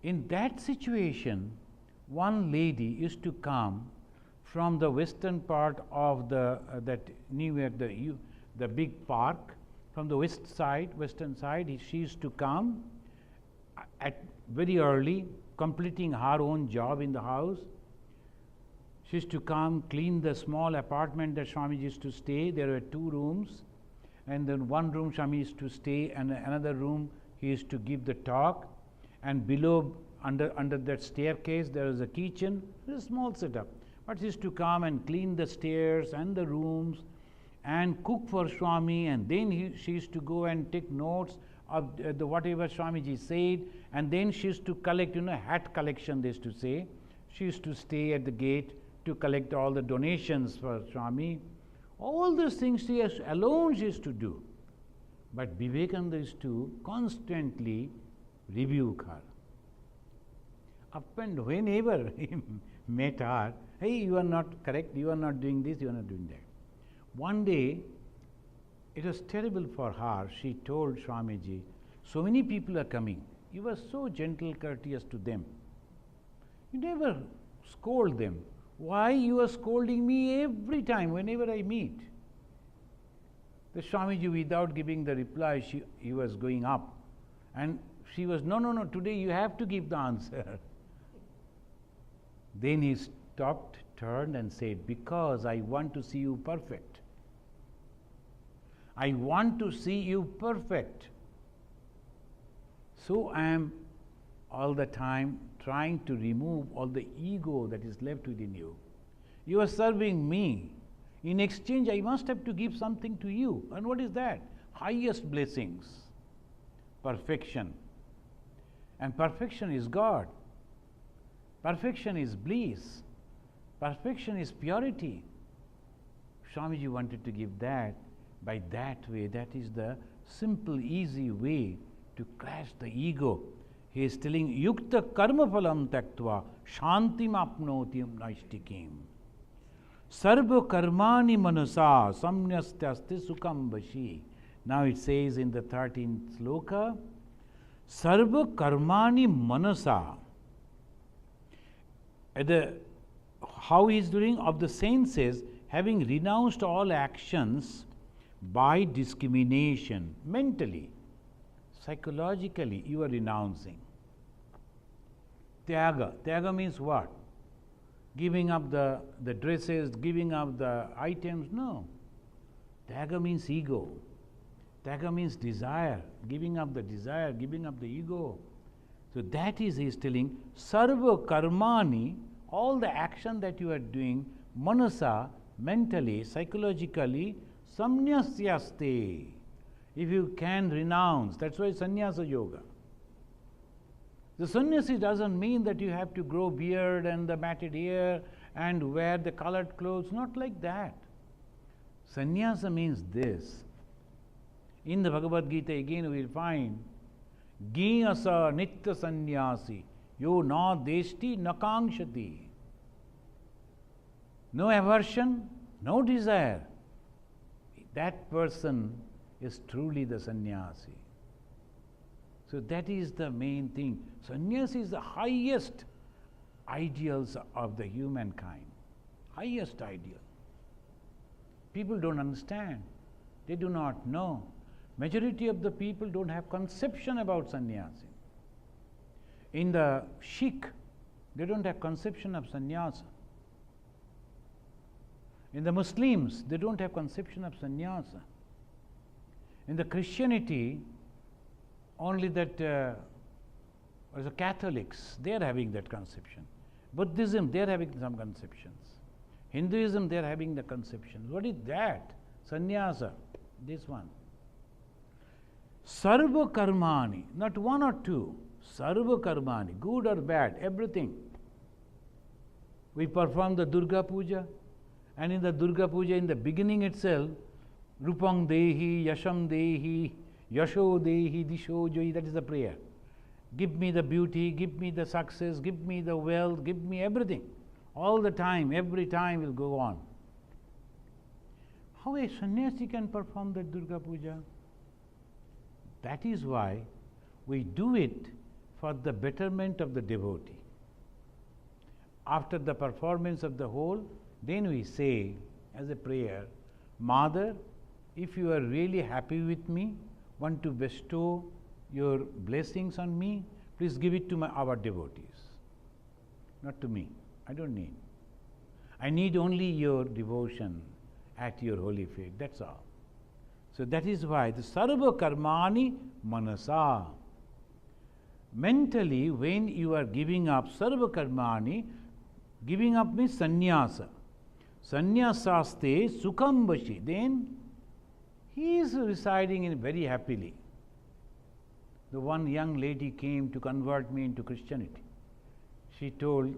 In that situation, one lady used to come from the western part of that New York, the big park, from the western side. She used to come at very early, completing her own job in the house. She used to come, clean the small apartment that Swami used to stay. There were 2 rooms, and then one room Swami used to stay, and another room he used to give the talk. And below, under that staircase, there is a kitchen. It's a small setup. But she used to come and clean the stairs and the rooms and cook for Swami, and then she used to go and take notes of the whatever Swamiji said, and then she used to collect, hat collection they used to say. She used to stay at the gate to collect all the donations for Swami. All those things she used to do. But Vivekananda used to constantly rebuke her. Up and whenever he met her, hey, you are not correct, you are not doing this, you are not doing that. One day, it was terrible for her. She told Swamiji, so many people are coming. You were so gentle, courteous to them. You never scold them. Why you are scolding me every time, whenever I meet? The Swamiji, without giving the reply, he was going up. And she was, no, today you have to give the answer. Then he stopped, turned and said, because I want to see you perfect. I want to see you perfect. So I am all the time trying to remove all the ego that is left within you. You are serving me. In exchange, I must have to give something to you. And what is that? Highest blessings. Perfection. And perfection is God. Perfection is bliss. Perfection is purity. Swamiji wanted to give that. By that way, that is the simple, easy way to crush the ego. He is telling, Yukta karma phalam taktva shantim apnotim naistikim. Sarva karmani manasa samnyastyasti sukham vashi. Now it says in the 13th sloka, Sarva karmani manasa. How he is doing? Of the senses, having renounced all actions by discrimination, mentally, psychologically, you are renouncing. Tyaga. Tyaga means what? Giving up the dresses, giving up the items? No. Tyaga means ego. Tyaga means desire, giving up the desire, giving up the ego. So that is, he is telling, sarva karmani, all the action that you are doing, manasa, mentally, psychologically, samnyasyaste. If you can renounce, that's why sannyasa yoga. The sannyasi doesn't mean that you have to grow beard and the matted hair and wear the colored clothes, not like that. Sannyasa means this. In the Bhagavad Gita again we will find Giyasa nitya sannyasi yo na deshti na kangshati. No aversion, no desire. That person is truly the sannyasi. So that is the main thing. Sannyasi is the highest ideals of the humankind. Highest ideal. People don't understand. They do not know. Majority of the people don't have conception about sannyasi. In the Sikh, they don't have conception of sannyasa. In the Muslims, they don't have conception of sannyasa. In the Christianity, only that as the Catholics, they are having that conception. Buddhism, they are having some conceptions. Hinduism, they are having the conceptions. What is that? Sannyasa, this one. Sarva karmani, not one or two. Sarva karmani, good or bad, everything. We perform the Durga Puja, and in the Durga Puja, in the beginning itself, Rupang Dehi, Yasham Dehi, Yasho Dehi, Disho Joyi, that is the prayer. Give me the beauty, give me the success, give me the wealth, give me everything. All the time, every time will go on. How a sannyasi can perform the Durga Puja? That is why we do it for the betterment of the devotee. After the performance of the whole, then we say as a prayer, Mother, if you are really happy with me, want to bestow your blessings on me, please give it to our devotees, not to me. I don't need. I need only your devotion at your holy feet, that's all. So that is why the sarva karmani manasa. Mentally, when you are giving up sarva karmani, giving up means sannyasa. Sannyasaste sukham vashi. Then he is residing in very happily. The one young lady came to convert me into Christianity. She told,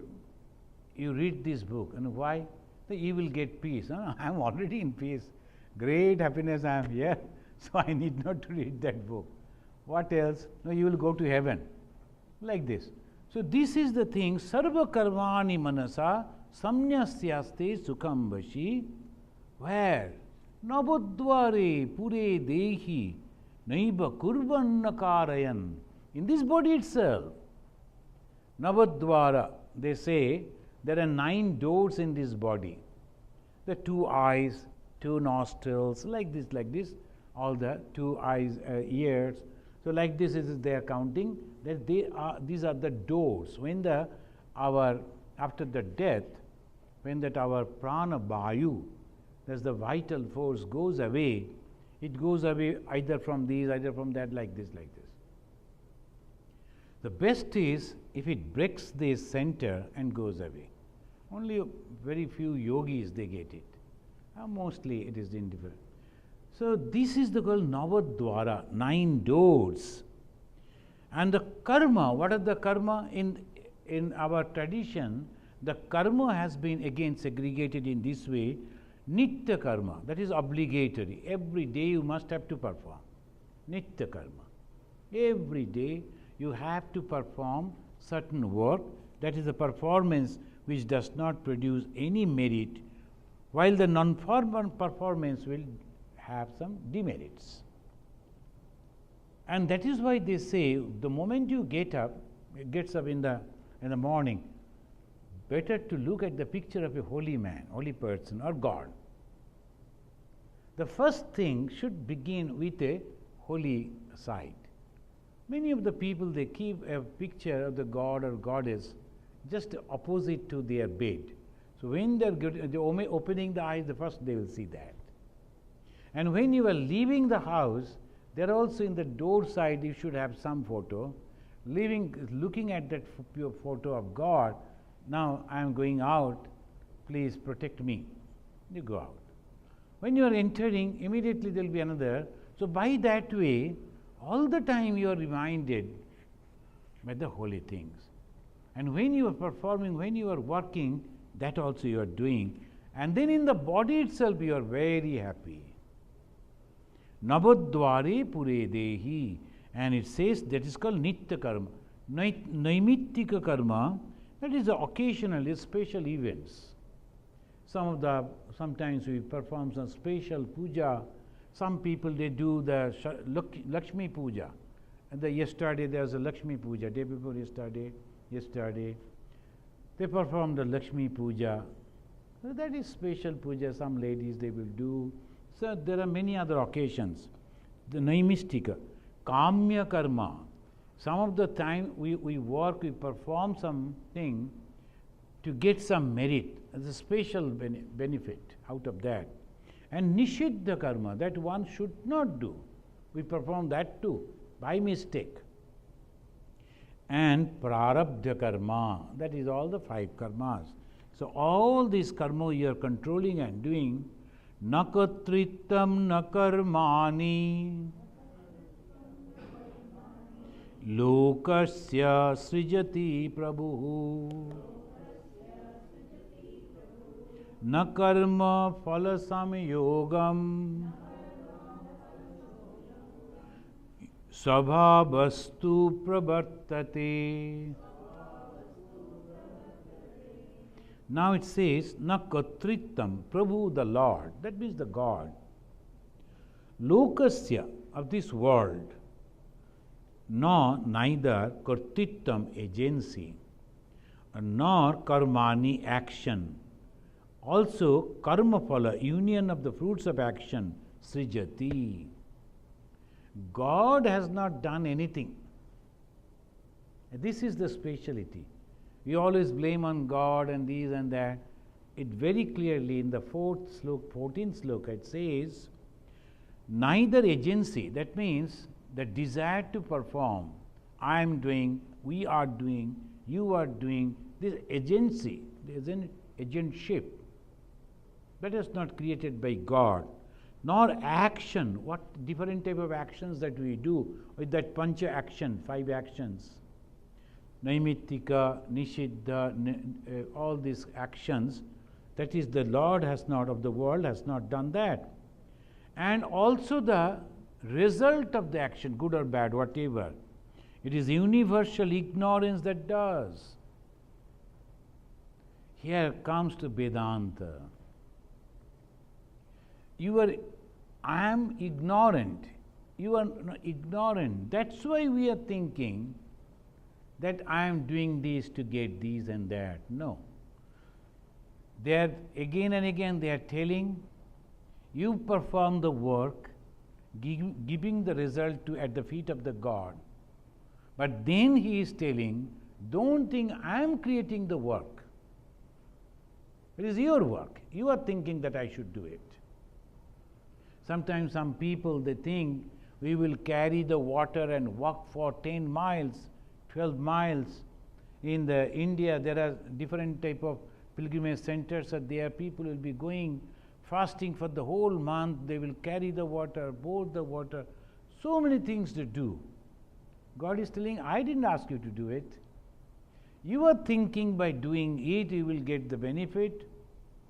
you read this book. And why? So you will get peace. I am already in peace. Great happiness, I am here. So I need not to read that book. What else? No, you will go to heaven. Like this. So this is the thing. Sarva karmani manasa samnyasyaste sukham vashi. Where? Nabodvare pure dehi naiva kurvan nakarayan. In this body itself. Navadvara, they say, there are 9 doors in this body. The 2 eyes, 2 nostrils, like this, all the 2 eyes, ears. So like this is they are counting that these are the doors. When after the death, when that our prana vayu, that's the vital force, goes away, it goes away either from these, either from that, like this. The best is if it breaks this center and goes away. Only very few yogis they get it. Mostly it is indifferent. So this is the called Navadvara, 9 doors. And the karma, what are the karma? In our tradition, the karma has been again segregated in this way. Nitya karma, that is obligatory. Every day you must have to perform. Nitya karma. Every day you have to perform certain work. That is a performance which does not produce any merit, while the non-formal performance will have some demerits. And that is why they say the moment you gets up in the morning, better to look at the picture of a holy man, holy person or God. The first thing should begin with a holy sight. Many of the people, they keep a picture of the God or goddess just opposite to their bed. So when they are opening the eyes, the first they will see that. And when you are leaving the house, there also in the door side you should have some photo. Looking at that photo of God, now I am going out, please protect me. You go out. When you are entering, immediately there will be another. So by that way, all the time you are reminded by the holy things. And when you are performing, when you are working, that also you are doing. And then in the body itself you are very happy. Navadvare pure dehi. And it says that is called nitya karma. Naimittika karma, that is occasionally special events. Sometimes we perform some special puja. Some people they do the Lakshmi puja. And yesterday there was a Lakshmi puja, day before yesterday, they perform the Lakshmi puja. So that is special puja, some ladies they will do. So there are many other occasions. The Naimistika, Kamya karma. Some of the time we work, we perform something to get some merit, as a special benefit out of that. And Nishiddha karma, that one should not do. We perform that too, by mistake. And Prarabdha karma, that is all the 5 karmas. So all these karma you are controlling and doing. Nakatritam nakarmani lokasya srijati prabhu nakarma phalasam yogam sabhavastu pravartate. Now it says, Nakatritam, Prabhu the Lord, that means the God. Lokasya, of this world, neither kartittam, agency, nor karmani, action. Also karma phala, union of the fruits of action, srijati. God has not done anything. This is the speciality. We always blame on God and these and that. It very clearly in the 14th sloka, it says, neither agency, that means the desire to perform, I am doing, we are doing, you are doing, this agency, there is an agentship. That is not created by God. nor action, what different type of actions that we do with that pancha action, 5 actions. Naimittika, Nishiddha, all these actions, that is the Lord has not, of the world has not done that. And also the result of the action, good or bad, whatever, it is universal ignorance that does. Here comes to Vedanta. I am ignorant. You are ignorant. That's why we are thinking that I am doing this to get this and that. No. They are again and again they are telling you perform the work, giving the result at the feet of the God. But then he is telling, don't think I am creating the work. It is your work. You are thinking that I should do it. Sometimes some people, they think we will carry the water and walk for 10 miles, 12 miles. In India, there are different type of pilgrimage centers, and there people will be going fasting for the whole month. They will carry the water, board the water, so many things to do. God is telling, I didn't ask you to do it. You are thinking by doing it, you will get the benefit.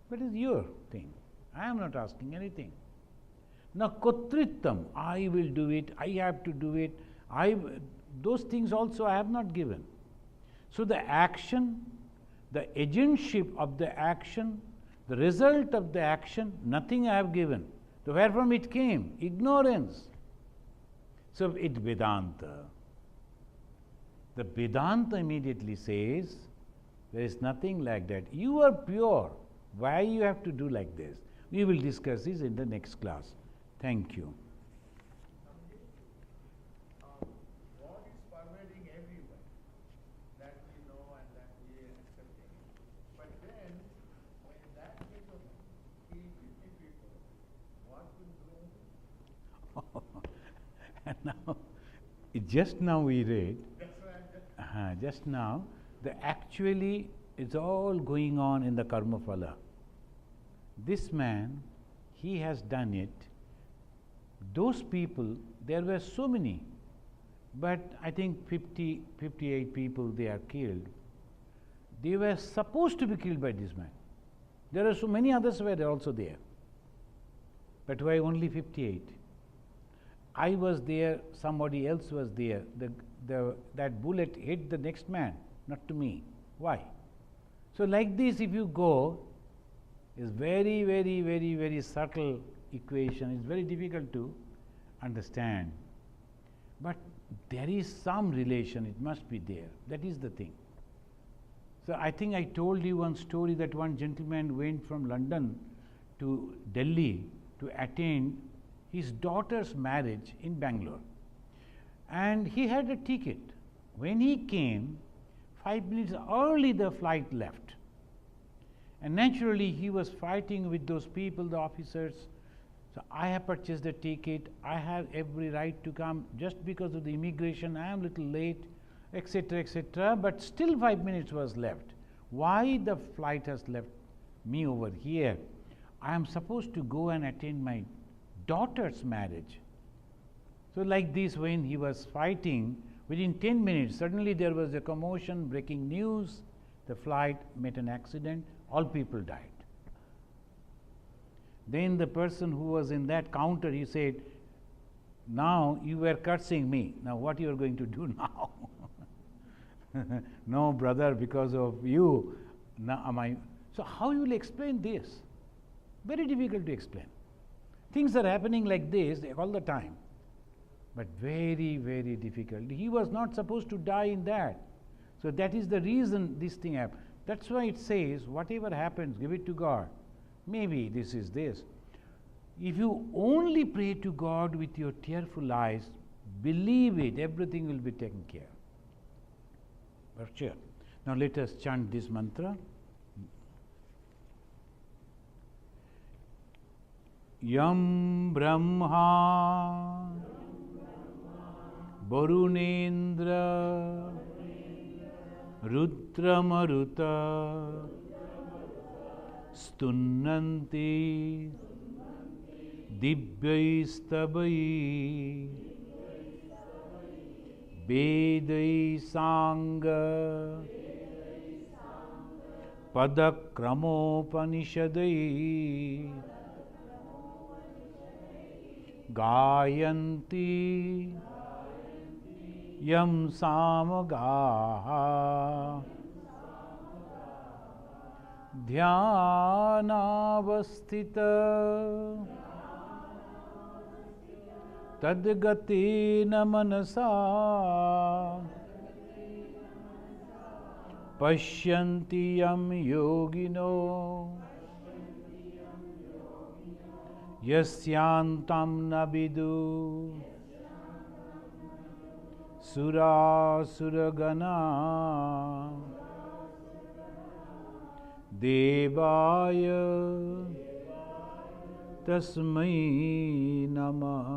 That is your thing. I am not asking anything. Now, kotrittam, I will do it, I have to do it, those things also I have not given. So the action, the agentship of the action, the result of the action, nothing I have given. So where from it came? Ignorance. So it Vedanta. The Vedanta immediately says, there is nothing like that. You are pure. Why you have to do like this? We will discuss this in the next class. Thank you. God is pervading everywhere. That we know and that we are accepting. But then, when that case of kill 50 people, what will go? And now, just now we read, That's why just now, actually it's all going on in the karma phala. This man, he has done it. Those people, there were so many, but I think 58 people they are killed. They were supposed to be killed by this man. There are so many others were also there. But why only 58? I was there, somebody else was there. That bullet hit the next man, not to me. Why? So like this, if you go, is very, very, very, very subtle equation. It's very difficult to understand. But there is some relation, it must be there. That is the thing. So I think I told you one story that one gentleman went from London to Delhi to attend his daughter's marriage in Bangalore. And he had a ticket. When he came, 5 minutes early the flight left. And naturally he was fighting with those people, the officers. So I have purchased the ticket, I have every right to come. Just because of the immigration, I am a little late, etc., etc. But still 5 minutes was left. Why the flight has left me over here? I am supposed to go and attend my daughter's marriage. So like this, when he was fighting, within 10 minutes, suddenly there was a commotion, breaking news, the flight met an accident, all people died. Then the person who was in that counter, he said, now you were cursing me, now what you are going to do now? No, brother, because of you, now am I. So how you will explain this? Very difficult to explain. Things are happening like this all the time, but very, very difficult. He was not supposed to die in that. So that is the reason this thing happened. That's why it says, whatever happens, give it to God. Maybe this is this. If you only pray to God with your tearful eyes, believe it, everything will be taken care. For sure. Now let us chant this mantra. Yam Brahma Varunendra Rudramaruta Stunnanti दिव्यैस्तवैः वेदैः साङ्ग पदक्रमोपनिषदैः गायन्ति यं सामगाः ध्यानावस्थित तद्गतेन मनसा पश्यन्ति यं योगिनो यस्यान्तं न विदुः सुरासुरगणा देवाय तस्मै नमः।